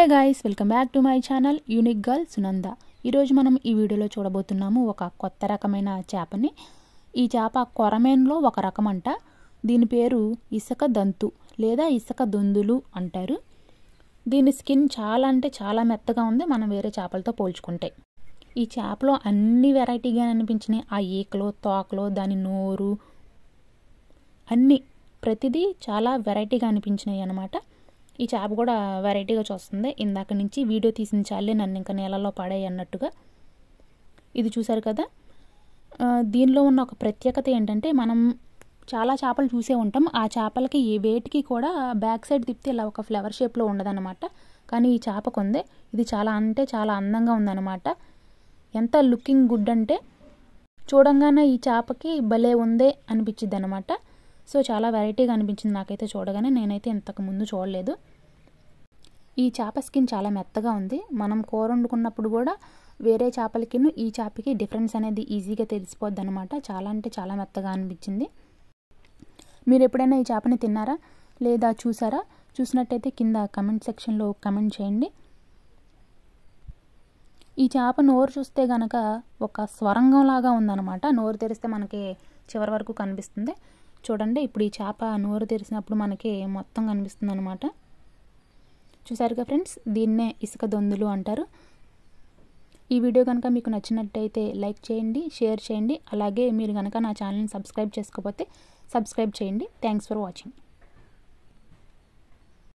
Hey guys, welcome back to my channel unique girl Sunanda. ఈరోజు మనం ఈ వీడియోలో చూడబోతున్నాము ఒక కొత్త రకమైన చేపని. ఈ చేప కొరమేన్లో ఒక రకం అంట. దీని పేరు ఇసుక దంతు లేదా ఇసుక దొందులు అంటారు. దీని స్కిన్ చాలా అంటే చాలా మెత్తగా ఉంది మనం వేరే చేపలతో పోల్చుకుంటే. ఈ చేపలో అన్ని వెరైటీగా అనిపించినాయి. ఆ ఈకలో, తోకలో, దాని నోరు అన్నీ ప్రతిదీ చాలా వెరైటీగా అనిపించినాయి అన్నమాట. ఈ చేప కూడా వెరైటీగా చూస్తుంది. ఇందాక నుంచి వీడియో తీసిన చాలే నన్ను ఇంకా నీళ్ళలో పడాయి అన్నట్టుగా. ఇది చూసారు కదా. దీనిలో ఉన్న ఒక ప్రత్యేకత ఏంటంటే మనం చాలా చేపలు చూసే ఉంటాం. ఆ చేపలకి ఏ వేటికి కూడా బ్యాక్ సైడ్ తిప్పితే ఇలా ఒక ఫ్లవర్ షేప్లో ఉండదన్నమాట. కానీ ఈ చేపకు ఉంది. ఇది చాలా అంటే చాలా అందంగా ఉందన్నమాట. ఎంత లుకింగ్ గుడ్ అంటే చూడంగానే ఈ చేపకి భలే ఉందే అనిపించింది అనమాట. సో చాలా వెరైటీగా అనిపించింది నాకైతే చూడగానే. నేనైతే ఇంతకు ముందు చూడలేదు. ఈ చేప స్కిన్ చాలా మెత్తగా ఉంది. మనం కూర వండుకున్నప్పుడు కూడా వేరే చేపలకి ఈ చేపకి డిఫరెన్స్ అనేది ఈజీగా తెలిసిపోద్ది అనమాట. చాలా అంటే చాలా మెత్తగా అనిపించింది. మీరు ఎప్పుడైనా ఈ చేపని తిన్నారా లేదా చూసారా? చూసినట్టయితే కింద కమెంట్ సెక్షన్లో కమెంట్ చేయండి. ఈ చేప నోరు చూస్తే గనక ఒక స్వరంగం లాగా ఉందన్నమాట. నోరు తెరిస్తే మనకి చివరి వరకు కనిపిస్తుంది. చూడండి, ఇప్పుడు ఈ చేప నోరు తెరిచినప్పుడు మనకి మొత్తం కనిపిస్తుంది అనమాట. చూసారుగా ఫ్రెండ్స్, దీన్నే ఇసుక దొందులు అంటారు. ఈ వీడియో కనుక మీకు నచ్చినట్టయితే లైక్ చేయండి, షేర్ చేయండి. అలాగే మీరు కనుక నా ఛానల్ని సబ్స్క్రైబ్ చేసుకోకపోతే సబ్స్క్రైబ్ చేయండి. Thanks for watching.